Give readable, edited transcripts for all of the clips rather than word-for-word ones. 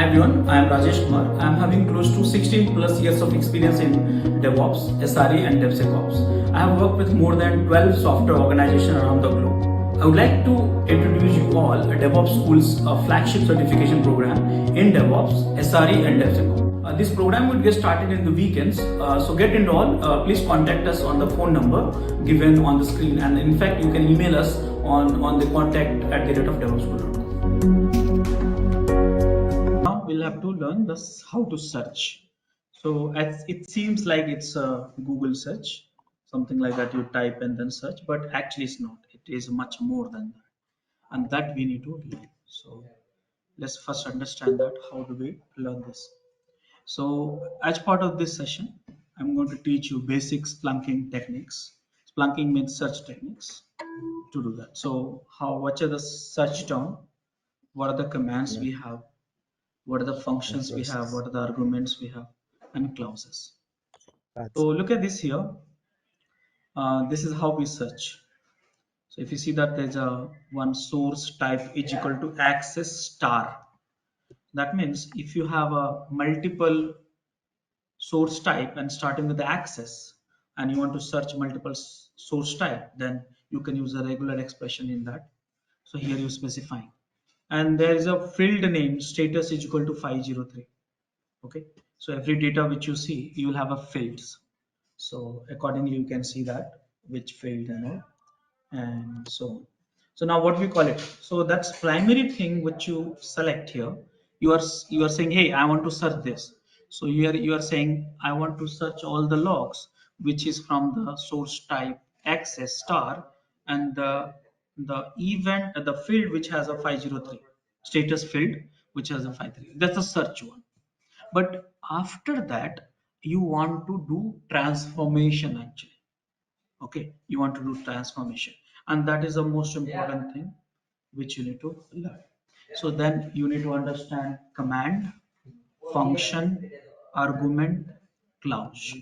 Hi everyone, I am Rajesh Kumar. I am having close to 16 plus years of experience in DevOps, SRE and DevSecOps. I have worked with more than 12 software organizations around the globe. I would like to introduce you all a Devops School's flagship certification program in DevOps, SRE and DevSecOps. This program will get started in the weekends, so get enrolled. Please contact us on the phone number given on the screen, and in fact you can email us on the contact at the rate of devopschool.com. Now we'll have to learn this how to search. So as it seems like it's a Google search, something like that you type and then search, but actually it's not. It is much more than that, and that we need to learn. So let's first understand that how do we learn this. So as part of this session, I'm going to teach you basic Splunking techniques. Splunking means search techniques to do that. So what are the search term? What are the commands we have? What are the functions we have, what are the arguments we have, and clauses. So look at this here. This is how we search. So if you see that there's a one source type is equal to access star. That means if you have a multiple source type and starting with the access and you want to search multiple source type, then you can use a regular expression in that. So here you specify. And there is a field name status is equal to 503. Okay, so every data which you see you will have a fields, so accordingly you can see that which field and so on. So now what we call it, so that's primary thing which you select here. You are saying, hey, I want to search this. So here you are saying I want to search all the logs which is from the source type access star, and the event the field which has a 503 status field which has a 53. That's the search one. But after that you want to do transformation actually. Okay, you want to do transformation, and that is the most important thing which you need to learn. So then you need to understand command, function, argument, clause.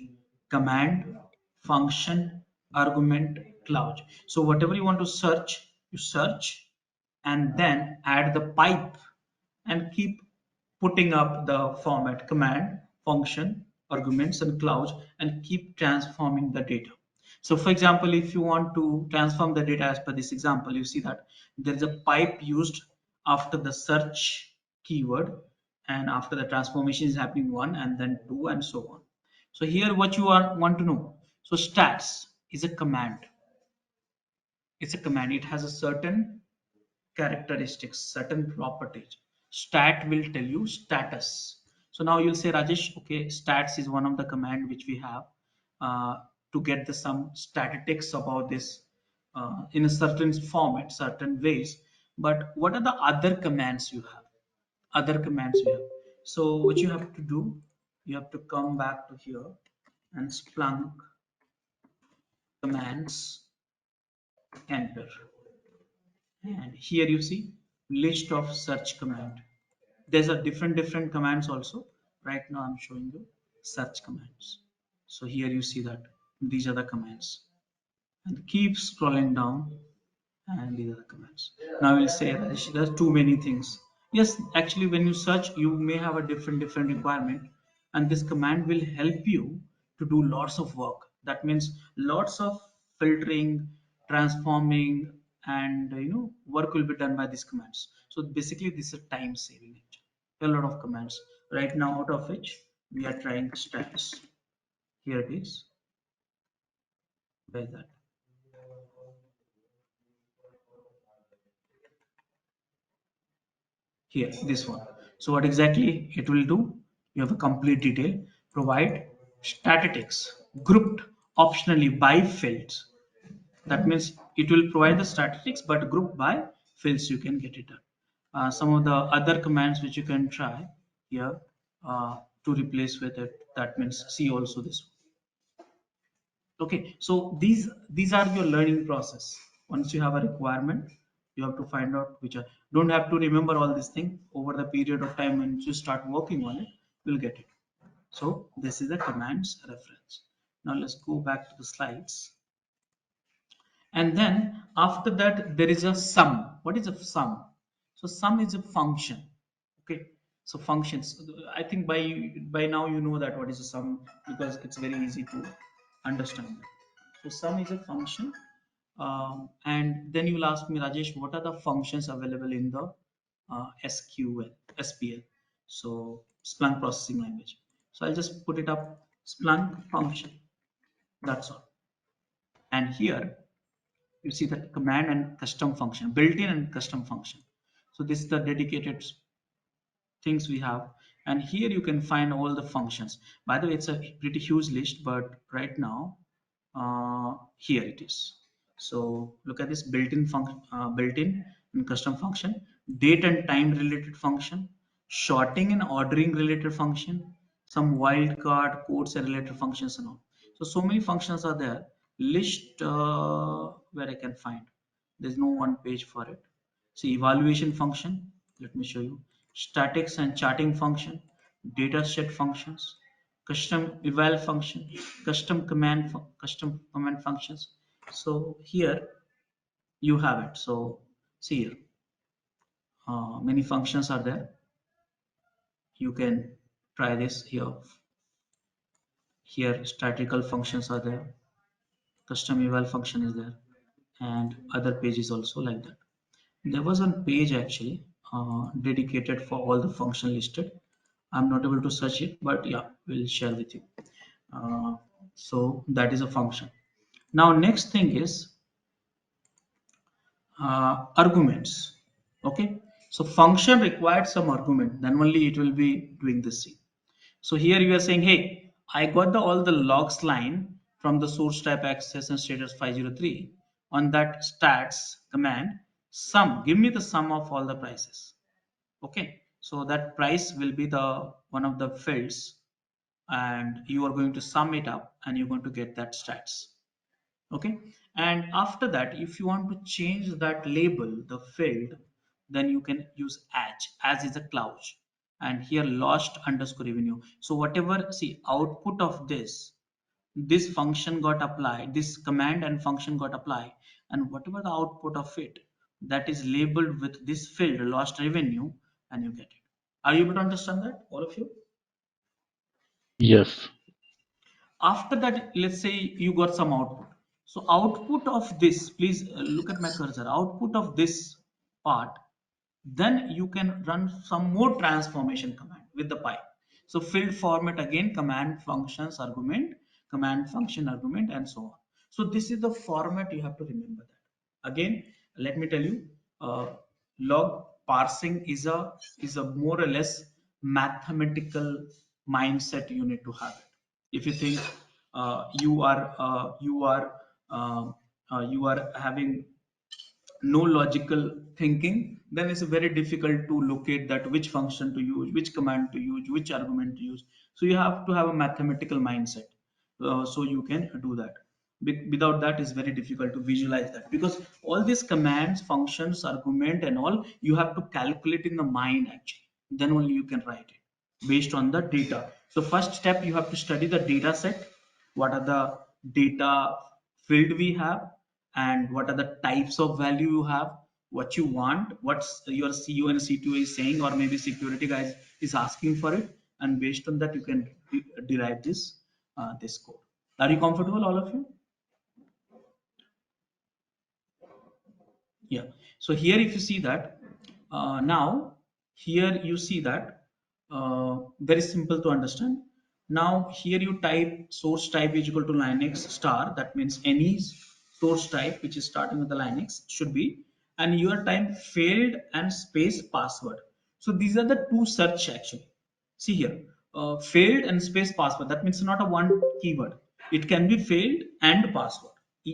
Command, function, argument, clause. So whatever you want to search, you search and then add the pipe and keep putting up the format command, function, arguments, and clause, and keep transforming the data. So for example, if you want to transform the data as per this example, you see that there is a pipe used after the search keyword, and after the transformation is happening one and then two and so on. So here what you want to know. So stats is a command. It's a command. It has a certain characteristics, certain properties. Stat will tell you status. So now you'll say, Rajesh, okay, stats is one of the command which we have to get the some statistics about this in a certain format, certain ways. But what are the other commands you have? Other commands you have. So what you have to do, you have to come back to here and Splunk commands, enter. And here you see list of search command. There's a different commands also. Right now I'm showing you search commands. So here you see that these are the commands, and keep scrolling down, and these are the commands. Now we'll say there's too many things. Yes, actually when you search you may have a different requirement, and this command will help you to do lots of work. That means lots of filtering, transforming, and work will be done by these commands. So basically this is time saving a lot of commands. Right now out of which we are trying stats. Here it is. Where is that? Here, this one. So what exactly it will do, you have a complete detail. Provide statistics grouped optionally by fields. That means it will provide the statistics but grouped by fields. You can get it done. Some of the other commands which you can try here to replace with it, that means see also this one. Okay, so these are your learning process. Once you have a requirement, you have to find out which are. Don't have to remember all these things. Over the period of time when you start working on it, you'll get it. So this is the commands reference. Now let's go back to the slides. And then after that there is a sum. What is a sum? So sum is a function. Okay, So functions, I think by now you know that what is a sum, because it's very easy to understand that. So sum is a function. And then you'll ask me, Rajesh, what are the functions available in the SQL, SPL? So Splunk processing language. So I'll just put it up, Splunk function. That's all. And here you see that command and custom function, built-in and custom function. So this is the dedicated things we have, and here you can find all the functions. By the way, it's a pretty huge list, but right now here it is. So look at this built-in function, built-in and custom function, date and time related function, sorting and ordering related function, some wildcard codes and related functions and all. So many functions are there. List where I can find, there's no one page for it. See, evaluation function, let me show you. Statics and charting function, data set functions, custom eval function, custom command functions. So here you have it. So see here, many functions are there. You can try this here. Here statical functions are there, custom eval function is there, and other pages also like that. There was one page actually dedicated for all the function listed. I'm not able to search it, but yeah, we'll share with you. Uh, so that is a function. Now next thing is arguments. Okay, so function required some argument, then only it will be doing this thing. So here you are saying, hey, I got all the logs line from the source type access and status 503. On that stats command, sum, give me the sum of all the prices. Okay, so that price will be the one of the fields, and you are going to sum it up and you're going to get that stats. Okay, and after that, if you want to change that label, the field, then you can use as is a clause, and here lost underscore revenue. So whatever, see, output of this function got applied, this command and function got applied, and whatever the output of it, that is labeled with this field lost revenue, and you get it. Are you able to understand that, all of you? Yes. After that, let's say you got some output. So output of this, please look at my cursor, output of this part, then you can run some more transformation command with the pipe. So field format again, command functions argument, command function argument, and so on. So this is the format, you have to remember that. Again, let me tell you, uh, log parsing is a more or less mathematical mindset you need to have it. If you think you are having no logical thinking, then it's very difficult to locate that which function to use, which command to use, which argument to use. So you have to have a mathematical mindset, so you can do that. Without that, it's very difficult to visualize that, because all these commands, functions, argument, and all, you have to calculate in the mind actually. Then only you can write it based on the data. So first step, you have to study the data set. What are the data field we have, and what are the types of value you have, what you want, what's your CO and C2 is saying, or maybe security guys is asking for it, and based on that you can derive this code. Are you comfortable, all of you? Yeah. So here if you see that, now here you see that, very simple to understand. Now here you type source type is equal to Linux star, that means any source type which is starting with the Linux should be, and your type failed and space password. So these are the two search actually. See here, failed and space password, that means not a one keyword. It can be failed and password.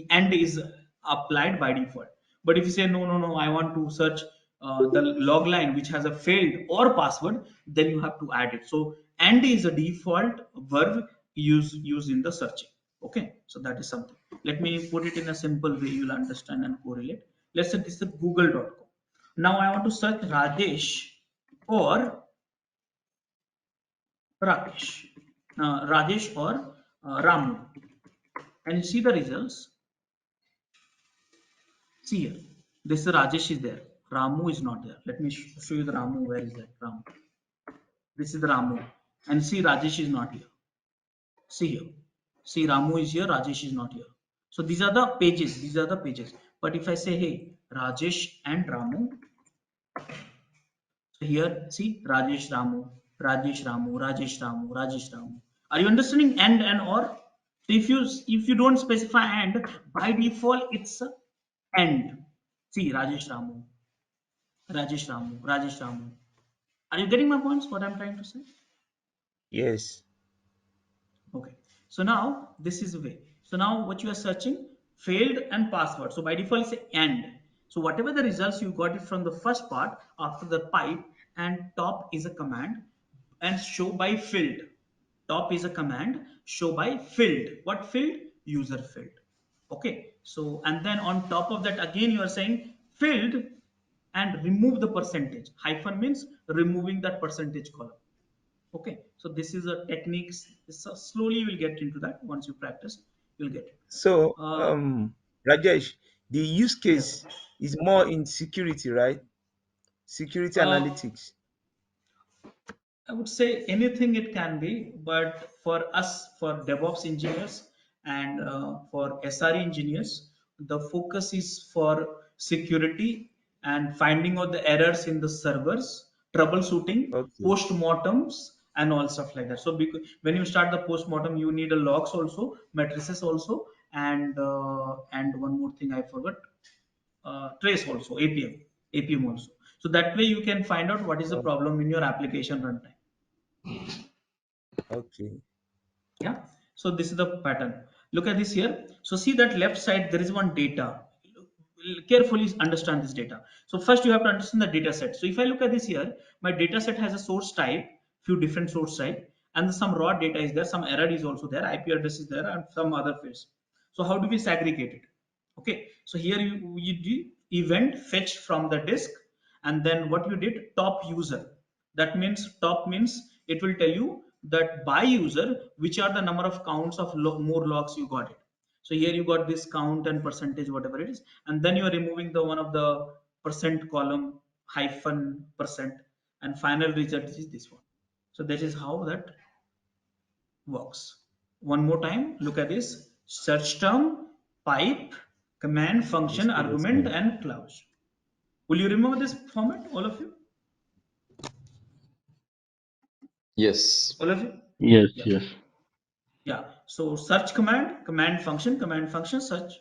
And is applied by default. But if you say no, no, no, I want to search the log line which has a failed or password, then you have to add it. So and is a default verb used in the searching. Okay, so that is something. Let me put it in a simple way you'll understand and correlate. Let's say this is google.com. Now I want to search Rajesh or Rakesh, Rajesh or Ramu, and you see the results. See here, this Rajesh is there, Ramu is not there. Let me show you the Ramu. Where is that Ramu? This is the Ramu. And see, Rajesh is not here. See here. See, Ramu is here, Rajesh is not here. So these are the pages. These are the pages. But if I say, hey, Rajesh and Ramu, so here, see, Rajesh Ramu, Rajesh Ramu, Rajesh Ramu, Rajesh Ramu. Are you understanding and or? So if you don't specify and, by default it's a and. See, Rajesh Ramu, Rajesh Ramu, Rajesh Ramu. Are you getting my points? What I'm trying to say? Yes. Okay. So now this is the way. So now what you are searching, failed and password. So by default it's a and. So whatever the results you got it from the first part after the pipe, and top is a command, and show by filled. Top is a command, show by filled. What filled? User filled. Okay. So and then on top of that again you are saying filled and remove the percentage. Hyphen means removing that percentage column. Okay, so this is a techniques. So slowly you will get into that. Once you practice, you'll get it. So, Uh, Rajesh, the use yes. case is more in security, right? Security Uh, analytics. I would say anything it can be, but for us, for DevOps engineers and for SRE engineers, the focus is for security and finding out the errors in the servers, troubleshooting, Okay. post-mortems, and all stuff like that. So because when you start the post-mortem, you need a logs also, matrices also, and one more thing I forgot, trace also, APM also. So that way you can find out what is the Oh, problem in your application runtime. okay. Yeah. So this is the pattern. Look at this here. So see that left side there is one data. Carefully understand this data. So first you have to understand the data set. So if I look at this here, my data set has a source type, few different source type, and some raw data is there, some error is also there, IP address is there, and some other fields. So how do we segregate it? Okay, so here you do event fetch from the disk, and then what you did, top user. That means top means it will tell you that by user which are the number of counts of more logs you got it. So here you got this count and percentage whatever it is, and then you are removing the one of the percent column, hyphen percent, and final result is this one. So that is how that works. One more time, look at this: search term, pipe, command, function, Display argument, explain. and clause. Will you remember this format, all of you? Yes. All of you? Yes, Yeah. yes. Yeah. So search command, command function, search,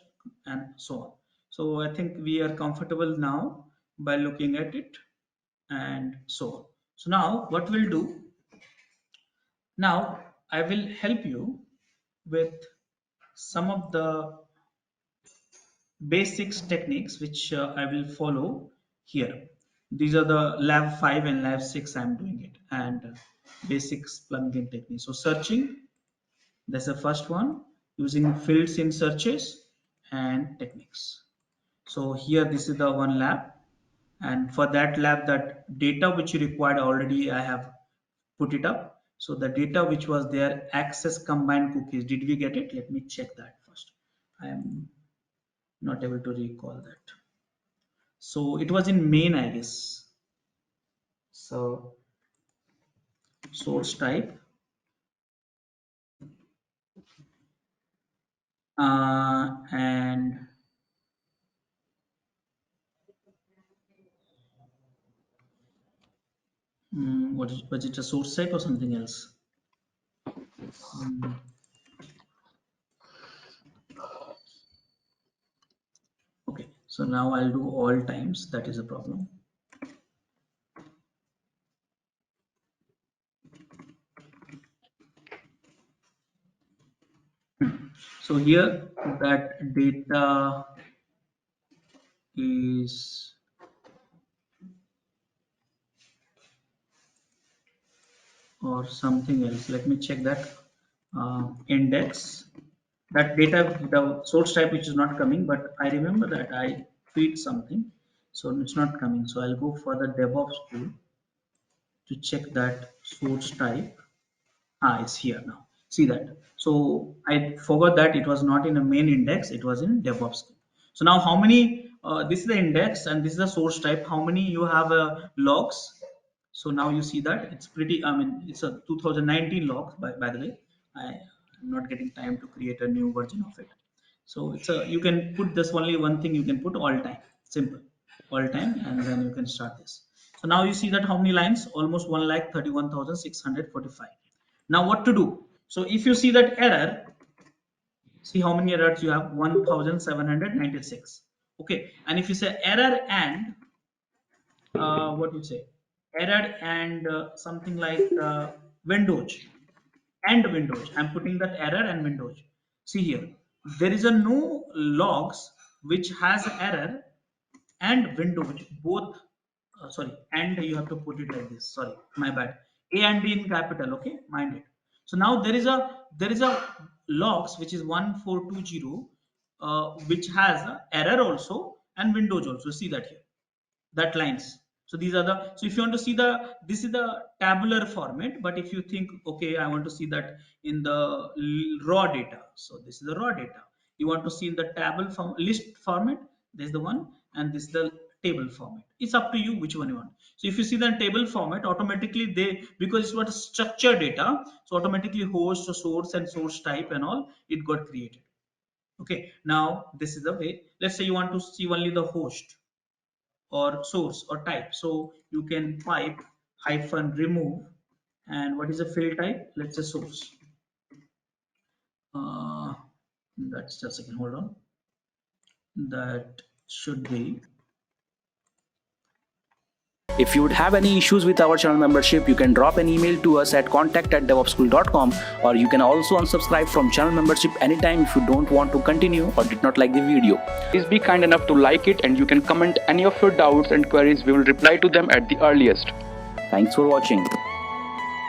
and so on. So I think we are comfortable now by looking at it and so on. So now what we'll do, now I will help you with some of the basics techniques which I will follow here. These are the lab 5 and lab 6 I'm doing it, and basics plugin techniques. So searching, that's the first one, using fields in searches and techniques. So here this is the one lab, and for that lab that data which you required already I have put it up. So the data which was there, access combined cookies, did we get it? Let me check that first. I am not able to recall that. So it was in main, I guess. So source type, and what is, was it a source type or something else? Mm, okay, so now I'll do all times. That is a problem. So here that data is, or something else. Let me check that index. That data, the source type which is not coming, but I remember that I feed something, so it's not coming. So I'll go for the Devops tool to check that source type. Ah, it's here now. See that. So I forgot that it was not in a main index, it was in DevOps. So now how many, this is the index and this is the source type. How many you have logs? So now you see that it's pretty, I mean, it's a 2019 log, by the way. I'm not getting time to create a new version of it. So it's a, you can put this only one thing, you can put all time, simple, all time, and then you can start this. So now you see that how many lines? Almost 1,31,645. Now what to do? So if you see that error, see how many errors you have, 1,796. Okay, and if you say error and what do you say, error and something like windows and windows, I'm putting that error and windows. See here, there is a no logs which has error and windows both, sorry, and you have to put it like this, sorry, my bad, a and d in capital, okay, mind it. So now there is a logs which is 1420, which has a error also and windows also, see that here, that lines. So these are the, so if you want to see the, this is the tabular format, but if you think, okay, I want to see that in the raw data, so this is the raw data. You want to see in the table form, list format, there's the one, and this is the table format. It's up to you which one you want. So if you see the table format, automatically they, because it's what structured data, so automatically host, source and source type and all, it got created. Okay, now this is the way. Let's say you want to see only the host or source or type, so you can pipe hyphen remove, and what is the field type, let's say source. That's just a second, hold on, that should be. If you would have any issues with our channel membership, you can drop an email to us at contact@devopschool.com, or you can also unsubscribe from channel membership anytime if you don't want to continue or did not like the video. Please be kind enough to like it, and you can comment any of your doubts and queries. We will reply to them at the earliest. Thanks for watching.